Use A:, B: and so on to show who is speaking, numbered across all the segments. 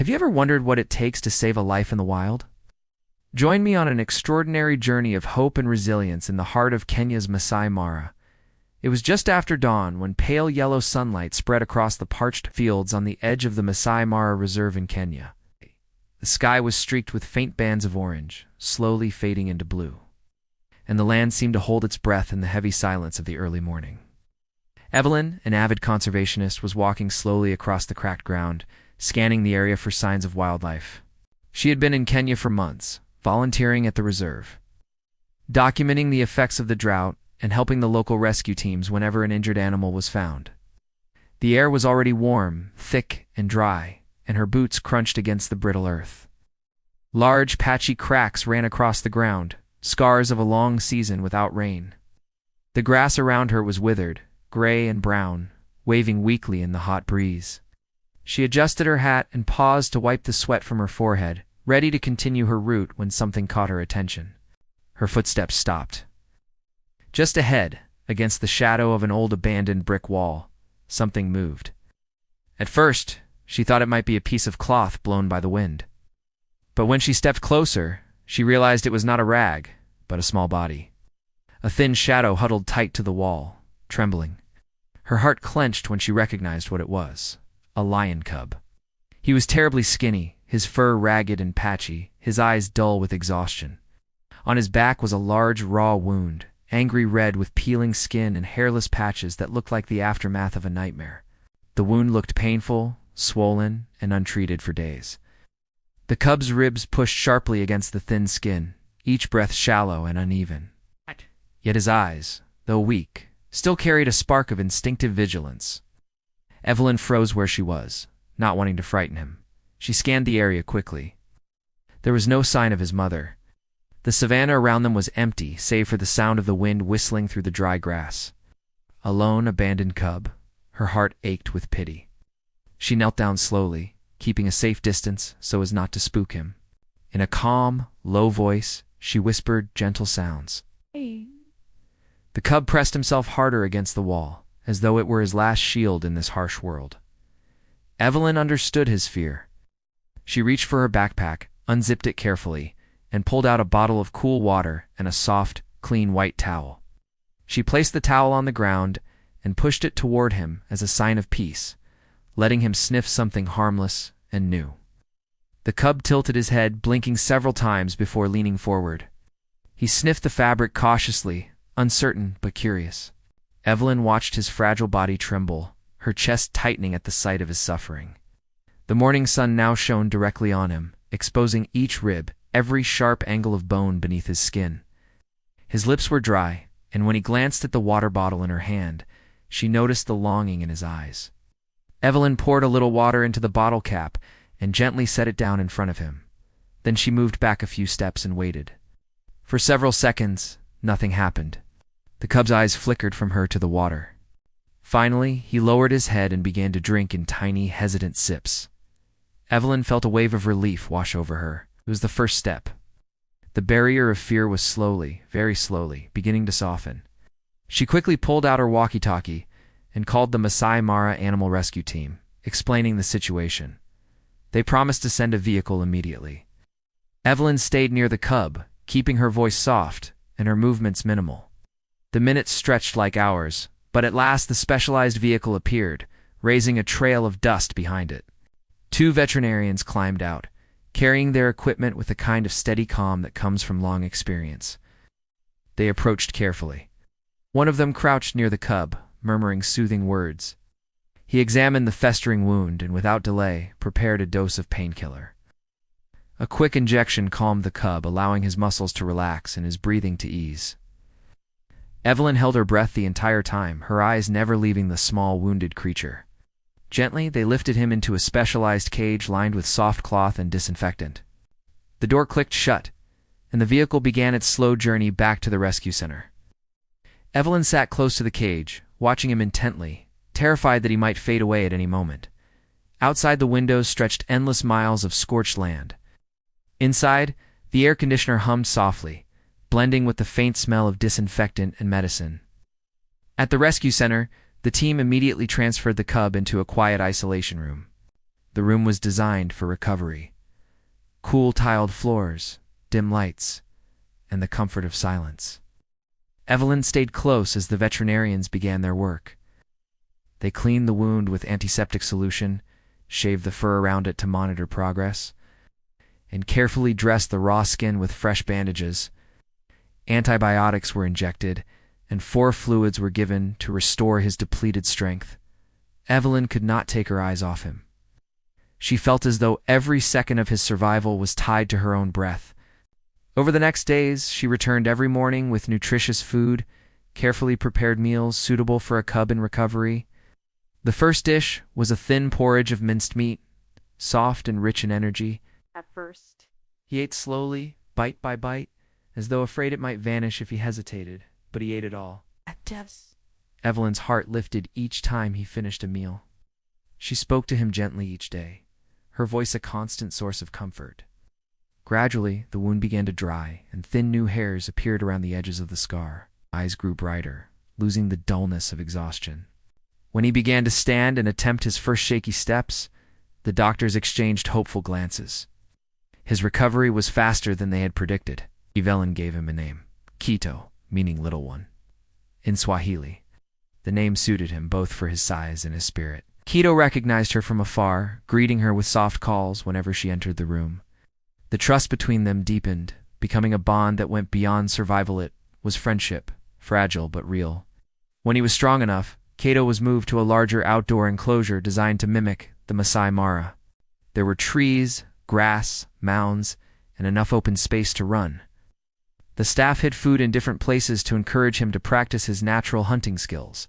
A: Have you ever wondered what it takes to save a life in the wild? Join me on an extraordinary journey of hope and resilience in the heart of Kenya's Masai Mara. It was just after dawn when pale yellow sunlight spread across the parched fields on the edge of the Masai Mara Reserve in Kenya. The sky was streaked with faint bands of orange, slowly fading into blue, and the land seemed to hold its breath in the heavy silence of the early morning. Evelyn, an avid conservationist, was walking slowly across the cracked ground, scanning the area for signs of wildlife. She had been in Kenya for months, volunteering at the reserve, documenting the effects of the drought and helping the local rescue teams whenever an injured animal was found. The air was already warm, thick, and dry, and her boots crunched against the brittle earth. Large, patchy cracks ran across the ground, scars of a long season without rain. The grass around her was withered, gray and brown, waving weakly in the hot breeze. She adjusted her hat and paused to wipe the sweat from her forehead, ready to continue her route when something caught her attention. Her footsteps stopped. Just ahead, against the shadow of an old abandoned brick wall, something moved. At first, she thought it might be a piece of cloth blown by the wind. But when she stepped closer, she realized it was not a rag, but a small body. A thin shadow huddled tight to the wall, trembling. Her heart clenched when she recognized what it was: a lion cub. He was terribly skinny, his fur ragged and patchy, his eyes dull with exhaustion. On his back was a large raw wound, angry red with peeling skin and hairless patches that looked like the aftermath of a nightmare. The wound looked painful, swollen, and untreated for days. The cub's ribs pushed sharply against the thin skin, each breath shallow and uneven. Yet his eyes, though weak, still carried a spark of instinctive vigilance. Evelyn froze where she was, not wanting to frighten him. She scanned the area quickly. There was no sign of his mother. The savanna around them was empty, save for the sound of the wind whistling through the dry grass. A lone, abandoned cub, her heart ached with pity. She knelt down slowly, keeping a safe distance so as not to spook him. In a calm, low voice, she whispered gentle sounds.
B: Hey.
A: The cub pressed himself harder against the wall, as though it were his last shield in this harsh world. Evelyn understood his fear. She reached for her backpack, unzipped it carefully, and pulled out a bottle of cool water and a soft, clean white towel. She placed the towel on the ground and pushed it toward him as a sign of peace, letting him sniff something harmless and new. The cub tilted his head, blinking several times before leaning forward. He sniffed the fabric cautiously, uncertain but curious. Evelyn watched his fragile body tremble, her chest tightening at the sight of his suffering. The morning sun now shone directly on him, exposing each rib, every sharp angle of bone beneath his skin. His lips were dry, and when he glanced at the water bottle in her hand, she noticed the longing in his eyes. Evelyn poured a little water into the bottle cap and gently set it down in front of him. Then she moved back a few steps and waited. For several seconds, nothing happened. The cub's eyes flickered from her to the water. Finally, he lowered his head and began to drink in tiny, hesitant sips. Evelyn felt a wave of relief wash over her. It was the first step. The barrier of fear was slowly, very slowly, beginning to soften. She quickly pulled out her walkie-talkie and called the Masai Mara Animal Rescue Team, explaining the situation. They promised to send a vehicle immediately. Evelyn stayed near the cub, keeping her voice soft and her movements minimal. The minutes stretched like hours, but at last the specialized vehicle appeared, raising a trail of dust behind it. 2 veterinarians climbed out, carrying their equipment with the kind of steady calm that comes from long experience. They approached carefully. One of them crouched near the cub, murmuring soothing words. He examined the festering wound and, without delay, prepared a dose of painkiller. A quick injection calmed the cub, allowing his muscles to relax and his breathing to ease. Evelyn held her breath the entire time, her eyes never leaving the small, wounded creature. Gently, they lifted him into a specialized cage lined with soft cloth and disinfectant. The door clicked shut, and the vehicle began its slow journey back to the rescue center. Evelyn sat close to the cage, watching him intently, terrified that he might fade away at any moment. Outside the windows stretched endless miles of scorched land. Inside, the air conditioner hummed softly, blending with the faint smell of disinfectant and medicine. At the rescue center, the team immediately transferred the cub into a quiet isolation room. The room was designed for recovery. Cool tiled floors, dim lights, and the comfort of silence. Evelyn stayed close as the veterinarians began their work. They cleaned the wound with antiseptic solution, shaved the fur around it to monitor progress, and carefully dressed the raw skin with fresh bandages. Antibiotics were injected, and 4 fluids were given to restore his depleted strength. Evelyn could not take her eyes off him. She felt as though every second of his survival was tied to her own breath. Over the next days, she returned every morning with nutritious food, carefully prepared meals suitable for a cub in recovery. The first dish was a thin porridge of minced meat, soft and rich in energy.
B: At first,
A: He ate slowly, bite by bite, as though afraid it might vanish if he hesitated, but he ate it all.
B: at Dev's,
A: Evelyn's heart lifted each time he finished a meal. She spoke to him gently each day, her voice a constant source of comfort. Gradually, the wound began to dry, and thin new hairs appeared around the edges of the scar. Eyes grew brighter, losing the dullness of exhaustion. When he began to stand and attempt his first shaky steps, the doctors exchanged hopeful glances. His recovery was faster than they had predicted. Evelyn gave him a name, Quito, meaning little one, in Swahili. The name suited him both for his size and his spirit. Quito recognized her from afar, greeting her with soft calls whenever she entered the room. The trust between them deepened, becoming a bond that went beyond survival. It was friendship, fragile but real. When he was strong enough, Quito was moved to a larger outdoor enclosure designed to mimic the Masai Mara. There were trees, grass, mounds, and enough open space to run. The staff hid food in different places to encourage him to practice his natural hunting skills.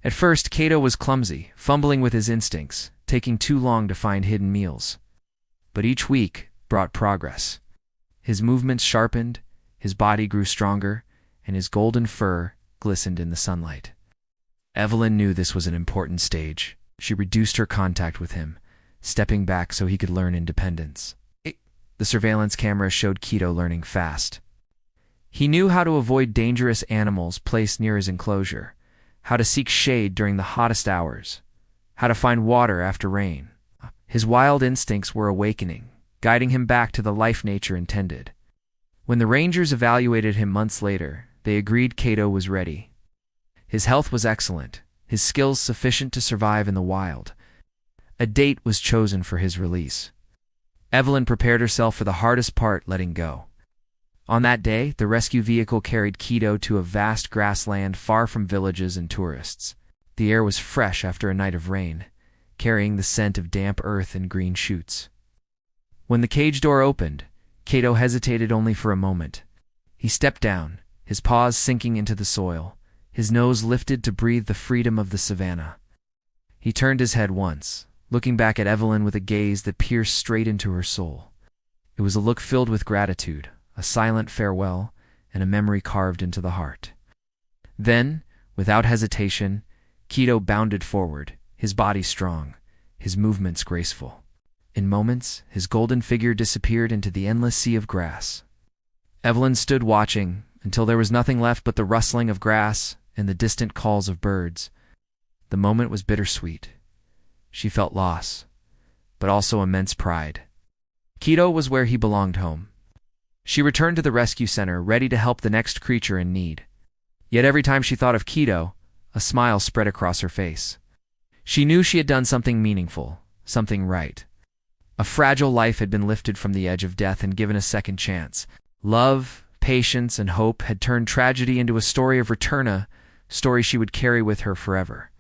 A: At first, Quito was clumsy, fumbling with his instincts, taking too long to find hidden meals. But each week brought progress. His movements sharpened, his body grew stronger, and his golden fur glistened in the sunlight. Evelyn knew this was an important stage. She reduced her contact with him, stepping back so he could learn independence. The surveillance camera showed Quito learning fast. He knew how to avoid dangerous animals placed near his enclosure, how to seek shade during the hottest hours, how to find water after rain. His wild instincts were awakening, guiding him back to the life nature intended. When the rangers evaluated him months later, they agreed Quito was ready. His health was excellent, his skills sufficient to survive in the wild. A date was chosen for his release. Evelyn prepared herself for the hardest part, letting go. On that day, the rescue vehicle carried Quito to a vast grassland far from villages and tourists. The air was fresh after a night of rain, carrying the scent of damp earth and green shoots. When the cage door opened, Quito hesitated only for a moment. He stepped down, his paws sinking into the soil, his nose lifted to breathe the freedom of the savanna. He turned his head once, looking back at Evelyn with a gaze that pierced straight into her soul. It was a look filled with gratitude, a silent farewell, and a memory carved into the heart. Then, without hesitation, Quito bounded forward, his body strong, his movements graceful. In moments, his golden figure disappeared into the endless sea of grass. Evelyn stood watching until there was nothing left but the rustling of grass and the distant calls of birds. The moment was bittersweet. She felt loss, but also immense pride. Quito was where he belonged, home. She returned to the rescue center, ready to help the next creature in need. Yet every time she thought of Quito, a smile spread across her face. She knew she had done something meaningful, something right. A fragile life had been lifted from the edge of death and given a second chance. Love, patience, and hope had turned tragedy into a story of return, a story she would carry with her forever.